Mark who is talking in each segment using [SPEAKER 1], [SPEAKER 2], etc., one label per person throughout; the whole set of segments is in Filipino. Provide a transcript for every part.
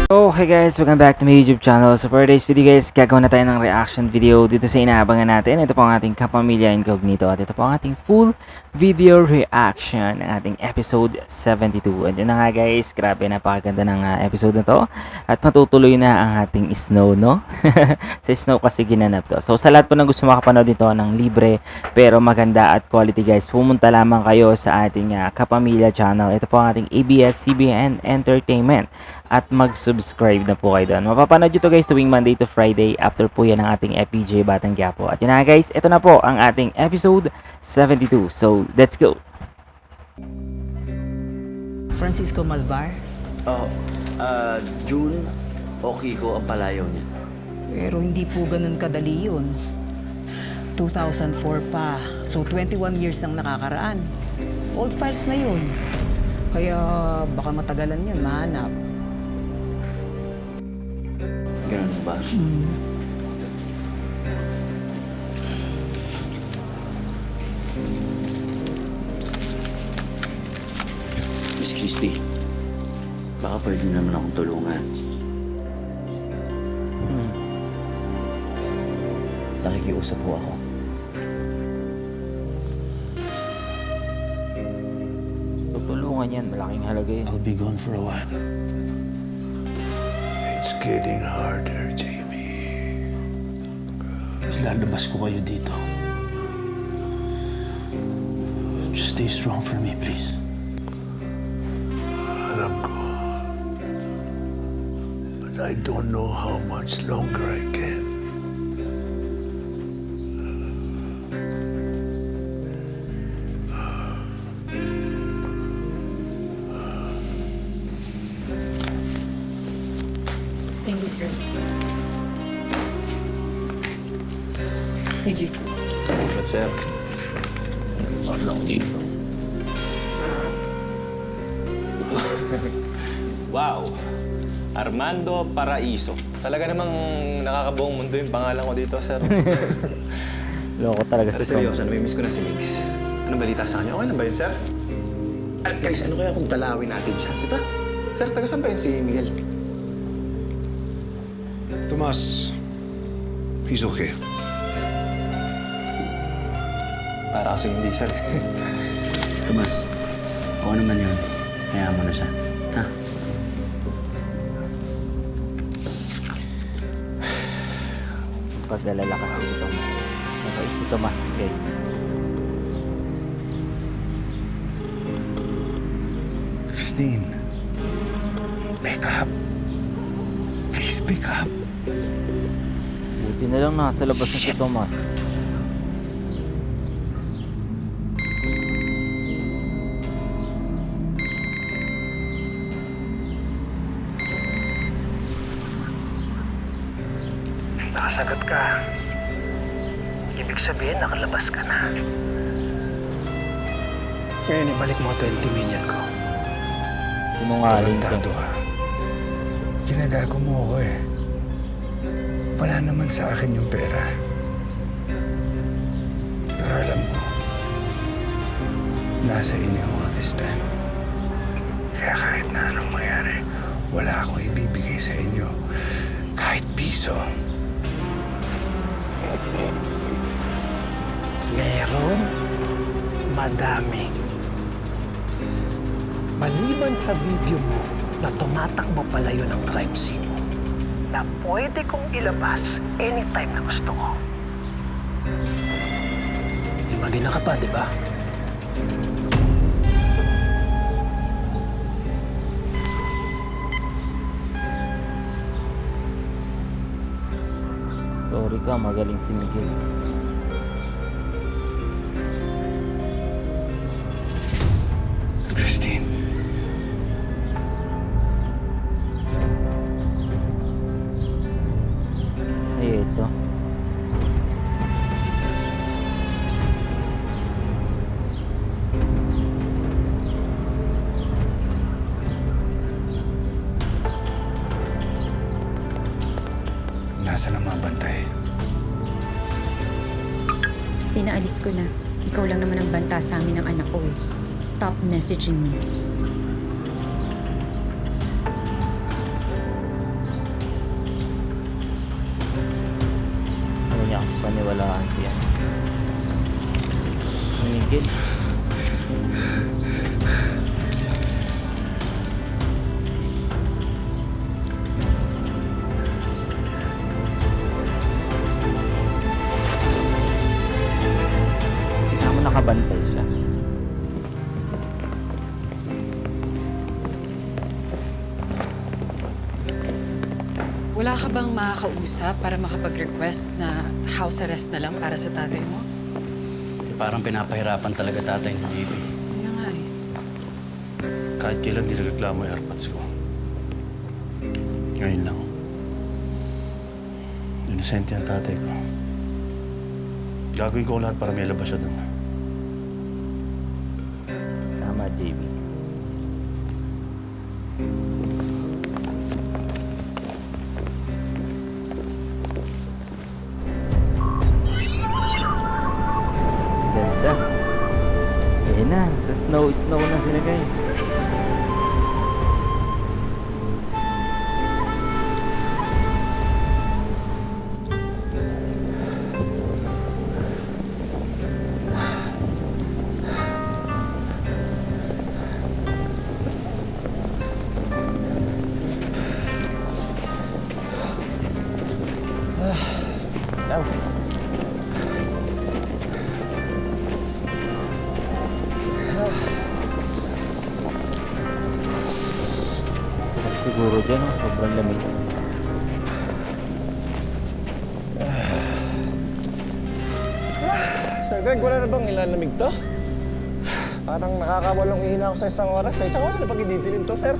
[SPEAKER 1] Okay guys, welcome back to my YouTube channel. So for today's video guys, gagawin na tayo ng reaction video dito sa inaabangan natin. Ito po ang ating Kapamilya Incognito at ito po ang ating full video reaction ng ating episode 72. And yun na nga guys, grabe, napakaganda ng episode na to. At matutuloy na ang ating Snow, no? Sa Snow kasi ginanap to. So sa lahat po na gusto makapanood dito ng libre pero maganda at quality guys, pumunta lamang kayo sa ating Kapamilya channel. Ito po ang ating ABS-CBN Entertainment. At mag-subscribe na po kayo doon. Mapapanood nyo to guys tuwing Monday to Friday. After po yan ang ating FPJ Batang Quiapo. At yun na guys, ito na po ang ating episode 72. So, let's go!
[SPEAKER 2] Francisco Malvar?
[SPEAKER 3] Oh, June o Kiko ang palayaw niya.
[SPEAKER 2] Pero hindi po ganun kadali yun. 2004 pa. So 21 years ang nakakaraan. Old files na yun. Kaya baka matagalan yun mahanap.
[SPEAKER 3] Ganun ba? Miss Christie, baka pwede naman akong tulungan. Nakikiusap po ako.
[SPEAKER 1] Tutulungan yan, malaking halaga yun.
[SPEAKER 4] I'll be gone for a while.
[SPEAKER 5] It's getting harder, JB.
[SPEAKER 4] Ilalabas ko kayo dito. Just stay strong for me, please.
[SPEAKER 5] Alam ko. But I don't know how much longer I can.
[SPEAKER 6] Thank you, sir. Thank you.
[SPEAKER 7] But sir, lang dito. Wow! Armando Paraiso. Talaga namang nakakabuong mundo yung pangalan ko dito, sir.
[SPEAKER 1] Loko talaga
[SPEAKER 7] Pero
[SPEAKER 1] si
[SPEAKER 7] seryoso, namimiss ko na si Migs. Anong balita sa kanya? Okay na ba yun, sir? Guys, ano kaya kung dalawin natin siya, di ba? Sir, taga saan ba yun si Miguel?
[SPEAKER 5] Tomas, he's okay.
[SPEAKER 7] Para kasi hindi, sir.
[SPEAKER 3] Tomas, kung ano man yun, kaya mo na siya. Ha?
[SPEAKER 1] Pag-alala kasi si Tomas. Mabait si Tomas guys.
[SPEAKER 5] Christine, pick up. Please pick up.
[SPEAKER 1] Buti na lang nasa labas na si Tomas.
[SPEAKER 8] Nakasagot ka. Ibig sabihin, nakalabas ka na. Ngayon, ibalik mo 20 million ko.
[SPEAKER 1] Sinungaling ka.
[SPEAKER 5] Tarantado ka. Ginagago mo ako eh. Wala naman sa akin yung pera. Pero alam ko, nasa inyo all this time. Kaya kahit na anong mangyari, wala akong ibibigay sa inyo. Kahit piso.
[SPEAKER 8] Meron? Madami. Maliban sa video mo na tumatakbo palayo ng crime scene na pwede kong ilabas anytime na gusto ko. Imagine ka pa, di ba?
[SPEAKER 1] Sorry ka, magaling si Miguel.
[SPEAKER 5] Christine,
[SPEAKER 1] Ay, ito.
[SPEAKER 5] nasaan ang mga bantay?
[SPEAKER 9] Pinaalis ko na. Ikaw lang naman ang banta sa amin ng anak ko eh. Stop messaging me.
[SPEAKER 1] Miguel. Tingnan mo, nakabantay siya.
[SPEAKER 10] Wala ka bang makakausap para makapag-request na house arrest na lang para sa tatay mo?
[SPEAKER 3] Parang pinapahirapan talaga tatay ni JB.
[SPEAKER 10] Kaya nga eh.
[SPEAKER 4] Kahit kailan di nagreklamo yung airpods ko. Ngayon lang. Inosente ang tatay ko. Gagawin ko lahat para may labas siya doon.
[SPEAKER 1] Tama, JB. Ganda. Ayan na, sa snow na sila guys. Siguro dyan, oh, sobrang lamig.
[SPEAKER 11] Sir Greg, wala na bang nilalamig to? Parang nakakawalong ihina ako sa isang oras eh. Tsaka wala na pag ididilim to, sir.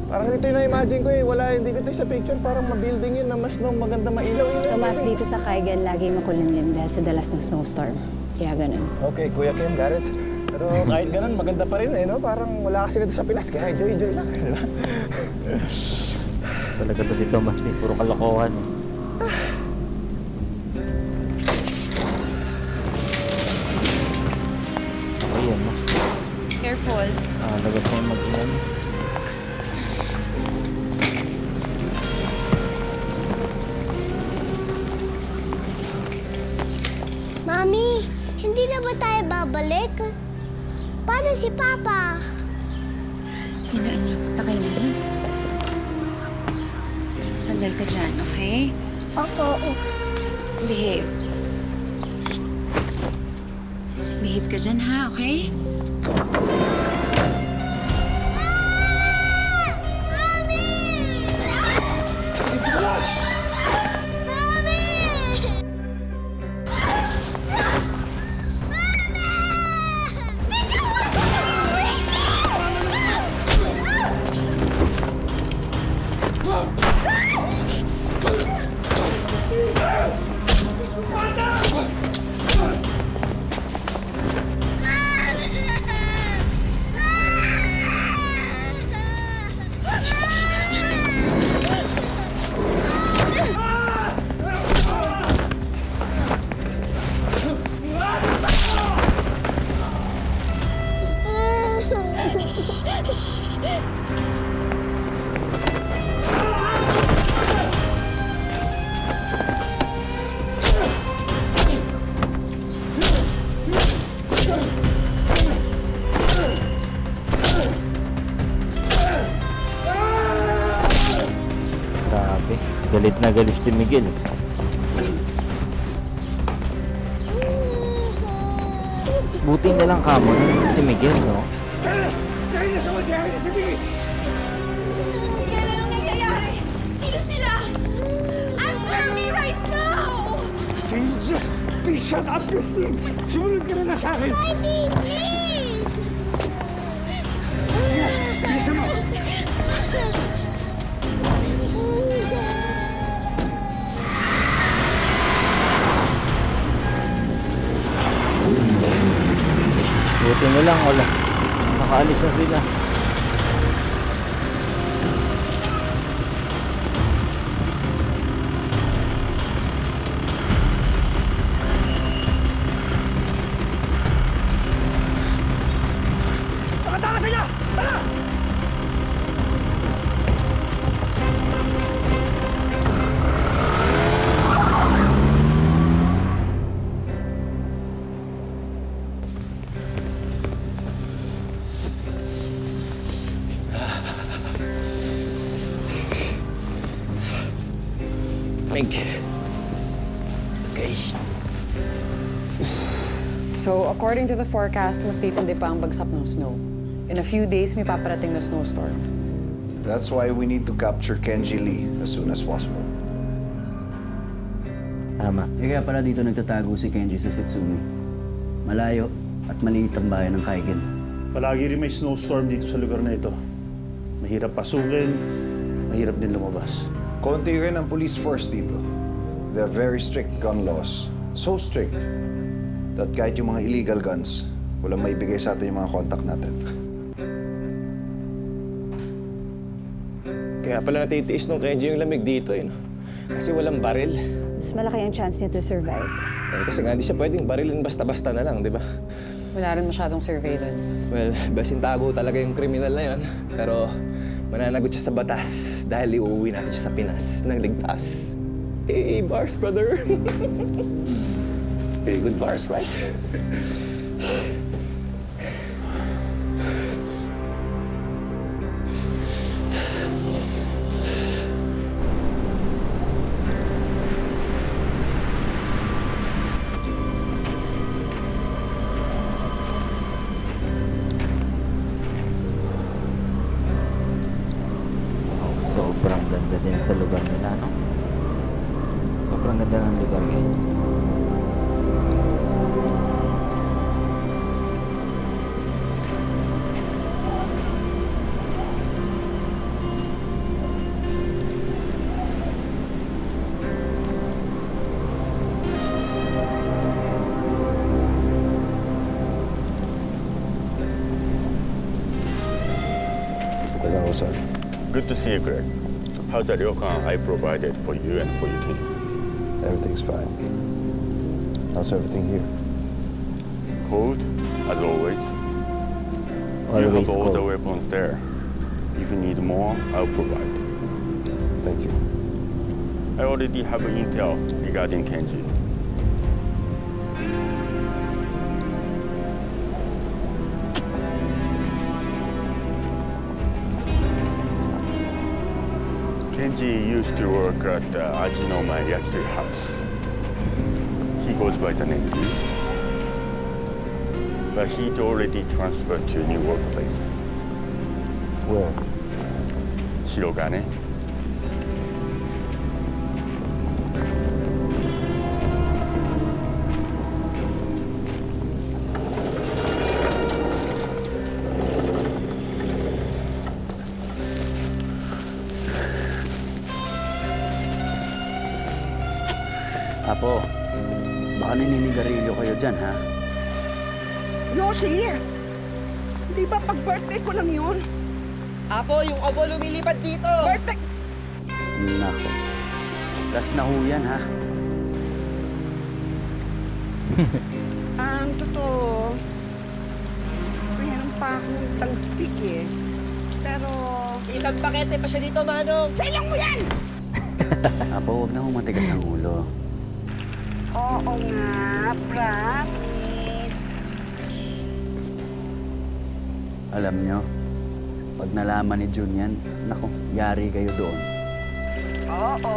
[SPEAKER 11] Parang dito yung na-imagine ko eh. Wala, hindi ko sa picture. Parang ma-building yun na mas maganda mailaw-ilaw.
[SPEAKER 12] Tomas, dito sa Kaigan, lagi makulimlim dahil sa dalas ng snowstorm. Kaya ganun.
[SPEAKER 11] Okay, Kuya Ken, got it. Pero kahit ganun, maganda pa rin eh, no? Parang wala kasi dito sa Pinas, kaya enjoy lang, di ba?
[SPEAKER 1] Talaga to si Tomas eh, puro kalokohan eh. Okay, yan mo.
[SPEAKER 9] Careful.
[SPEAKER 1] Lagas na yung mag-inan.
[SPEAKER 13] Mami, hindi na ba tayo babalik? Paano si Papa?
[SPEAKER 9] Sige na anak, sakay na ha. Sandal ka dyan, okay?
[SPEAKER 13] Opo.
[SPEAKER 9] Behave. Behave ka dyan ha, okay?
[SPEAKER 1] Grabe, galit na galit si Miguel. Buti na lang kamo na si Miguel, no?
[SPEAKER 13] Saan na sumasayari na si Miguel? Kailan ang nangyayari? Sino sila? Answer me right now!
[SPEAKER 11] Can you just be shut up, Christine? Sumunod ka na na sa akin.
[SPEAKER 13] Daddy, please!
[SPEAKER 11] Bilisan mo!
[SPEAKER 1] Buti na lang, wala. Nakaalis na sila.
[SPEAKER 11] Nakataka sila! Tara! lamig. Okay.
[SPEAKER 10] So, according to the forecast, mas titindi pa ang bagsak ng snow. In a few days, may paparating na snowstorm.
[SPEAKER 5] That's why we need to capture Kenji Lee as soon as possible.
[SPEAKER 1] Tama.
[SPEAKER 3] Kaya pala dito nagtatago si Kenji sa Setsumi. Malayo at maliit ang bayan ng Kaigen.
[SPEAKER 4] Palagi rin may snowstorm dito sa lugar na ito. Mahirap pasukin, mahirap din lumabas.
[SPEAKER 5] Konti rin ang police force dito. They have very strict gun laws. So strict that kahit yung mga illegal guns, walang maibigay sa atin yung mga contact natin.
[SPEAKER 11] Kaya pala natitiis nung Kenji yung lamig dito eh. No? Kasi walang baril.
[SPEAKER 12] Mas malaki ang chance niya to survive.
[SPEAKER 11] Kasi nga, hindi siya pwedeng barilin basta-basta na lang, di ba?
[SPEAKER 10] Wala rin masyadong surveillance.
[SPEAKER 11] Well, basin tago talaga yung kriminal na yon. Pero mananagot siya sa batas dahil iuwi natin siya sa Pinas ng ligtas. Hey, bars, brother! Very good bars, right?
[SPEAKER 1] Sobrang ganda din sa lugar nila, no? Sobrang ganda ng lugar, guys.
[SPEAKER 4] Good to see you, Greg. How's the ryokan I provided for you and for your team?
[SPEAKER 5] Everything's fine. How's everything here?
[SPEAKER 4] Cold, as always. You have all the weapons there. If you need more, I'll provide.
[SPEAKER 5] Thank you.
[SPEAKER 4] I already have intel regarding Kenji. Kenji used to work at Ajinoma Yakitori House. He goes by the name Lee. But he's already transferred to a new workplace.
[SPEAKER 5] Where?
[SPEAKER 4] Shirogane.
[SPEAKER 3] Apo, baka naninigarilyo kayo dyan, ha?
[SPEAKER 8] Yossi! Di ba pag-birthday ko lang yun?
[SPEAKER 14] Apo, yung obo lumilipad dito!
[SPEAKER 8] Birthday!
[SPEAKER 3] Nako. Gas na ho yan, ha?
[SPEAKER 8] Ang totoo, mayroon pa akong isang stick eh. Pero...
[SPEAKER 14] Isang pakete pa siya dito, Manong!
[SPEAKER 8] Sailang mo yan!
[SPEAKER 3] Apo, huwag na ho matigas ang ulo.
[SPEAKER 8] Oo nga, promise.
[SPEAKER 3] Alam nyo, pag nalaman ni Jun yan, naku, yari kayo doon.
[SPEAKER 8] Oo,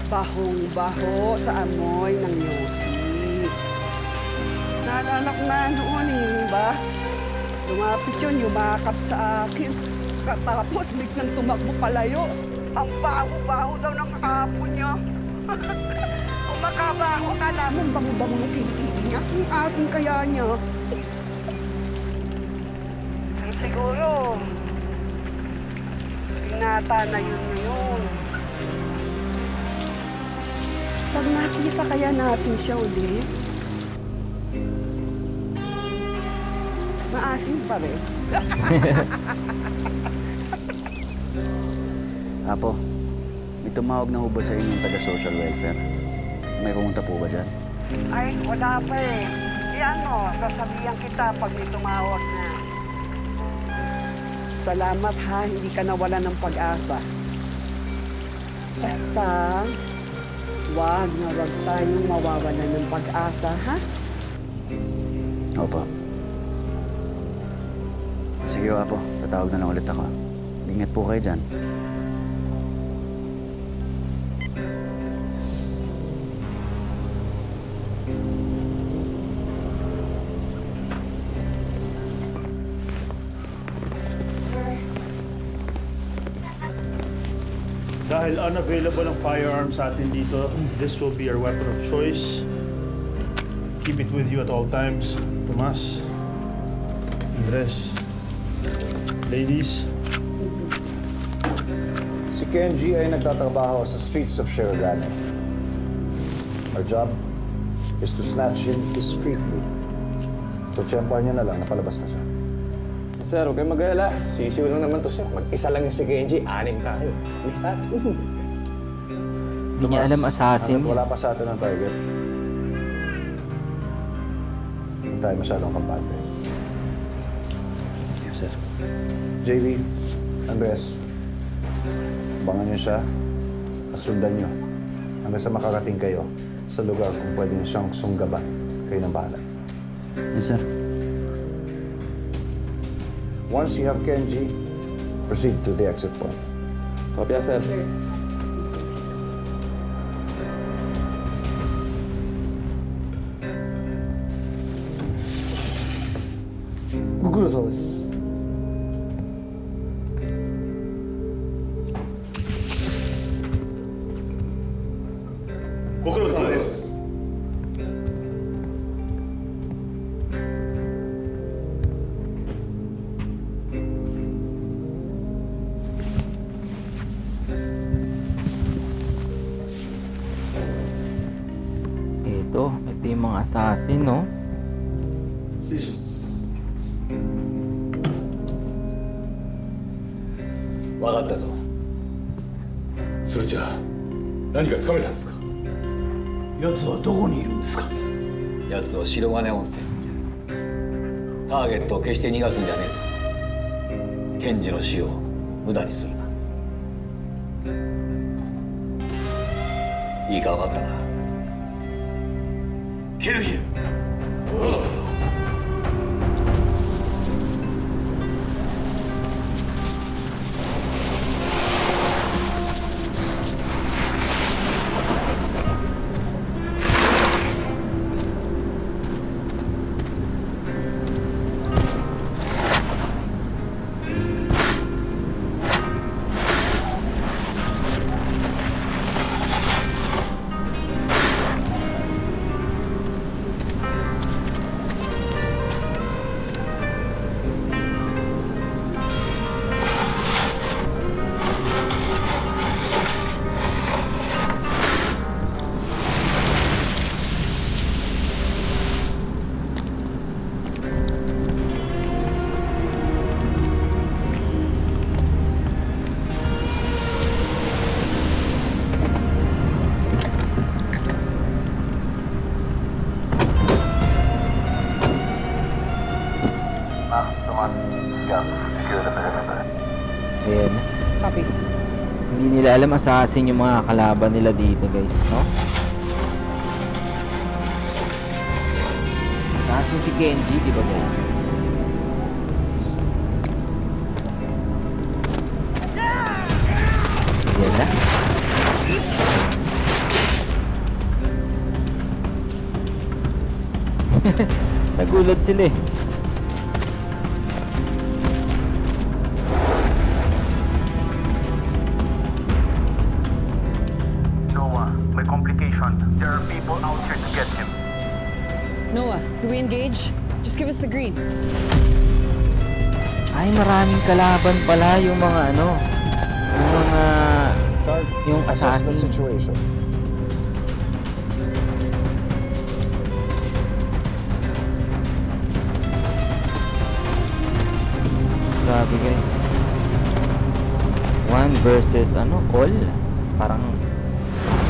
[SPEAKER 8] bahong-baho sa amoy ng Yossi. Naalala ko na noon eh, ba? Lumapit yun, yumakap sa akin. Tapos biglang tumakbo palayo. Ang baho-baho daw ng hapon niya. Kung makabaho, akala mo bango-bango ng kilikili niya. Ang asim kaya niya. Pero siguro, binata na yun ngayon. Pag nakita kaya natin siya ulit, maasim pa rin.
[SPEAKER 3] Apo, may tumawag na ho ba sa inyong taga-social welfare? May pumunta po ba dyan?
[SPEAKER 8] Ay, wala pa eh. Sasabihan kita pag may tumawag na. Salamat ha, hindi ka nawala ng pag-asa. Basta, wag tayong mawawalan ng pag-asa, ha?
[SPEAKER 3] Opo. Sige, Apo. Tatawag na lang ulit ako. Ingat po kayo dyan.
[SPEAKER 15] Dahil unavailable ang firearms sa atin dito, this will be our weapon of choice. Keep it with you at all times. Tomas, Andres, ladies.
[SPEAKER 5] Si Kenji ay nagtatrabaho sa streets of Shirogane. Our job is to snatch him discreetly. So, tsempohan niya na lang, napalabas na siya.
[SPEAKER 11] Sir, huwag kayong mag-alala. Sisiw lang naman to, sir. Mag-isa lang yung si Kenji. 6 tayo. Lisa.
[SPEAKER 1] Hindi niya alam assassin.
[SPEAKER 5] Hanggat wala pa sa atin ang target. Hindi tayo masyadong kampante.
[SPEAKER 3] Yes, sir.
[SPEAKER 5] JV, Andres, abangan niyo siya at sundan niyo hanggang sa makarating kayo sa lugar kung pwede niyo siyang sunggaban. Kayo nang bahala.
[SPEAKER 3] Yes, sir.
[SPEAKER 5] Once you have Kenji, proceed to the exit point.
[SPEAKER 11] Kopya, sir. Guguro desu.
[SPEAKER 1] Ito yung mga assassin, no?
[SPEAKER 11] 失礼します
[SPEAKER 16] 分かったぞ。それじゃあ何かつかめたんですか？奴はどこにいるんですか？奴は白金温泉。ターゲットを決して逃がすんじゃねえぞ。ケンジの死を無駄にするな。いいか分かったな。ケルヒル。
[SPEAKER 1] Ayan.
[SPEAKER 2] Copy.
[SPEAKER 1] Hindi nila alam assassin yung mga kalaban nila dito, guys, no? Assassin si Kenji, di ba, guys? Ayan na. Nagulat sila eh.
[SPEAKER 17] May complication. There are people out here to get him.
[SPEAKER 10] Noah, do we engage? Just give us the green.
[SPEAKER 1] Ay, maraming kalaban pala yung mga ano. Yung mga... yung
[SPEAKER 5] Assess the
[SPEAKER 1] assassin.
[SPEAKER 5] situation.
[SPEAKER 1] Grabe, guys. 1 versus ano, all. Parang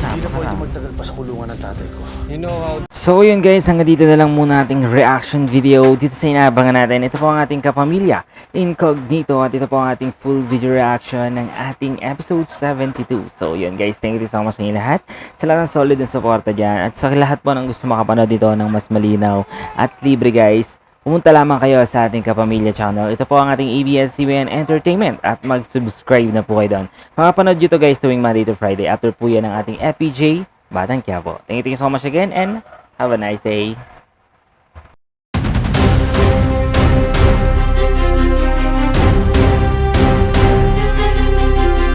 [SPEAKER 11] Hindi na pwede magtagal pa sa kulungan ng tatay ko. You know how...
[SPEAKER 1] So yun guys, hanggang dito na lang muna ating reaction video dito sa inaabangan natin. Ito po ang ating Kapamilya Incognito at ito po ang ating full video reaction ng ating episode 72. So yun guys, thank you so much sa inyo lahat. Sa lahat ng solid na suporta dyan at sa lahat po ng gusto makapanood dito ng mas malinaw at libre guys. Pumunta lamang kayo sa ating Kapamilya channel. Ito po ang ating ABS-CBN Entertainment at mag-subscribe na po kayo doon. Makapanood nyo to guys tuwing Monday to Friday. After po yan ng ating FPJ Batang Quiapo. Thank you so much again and have a nice day.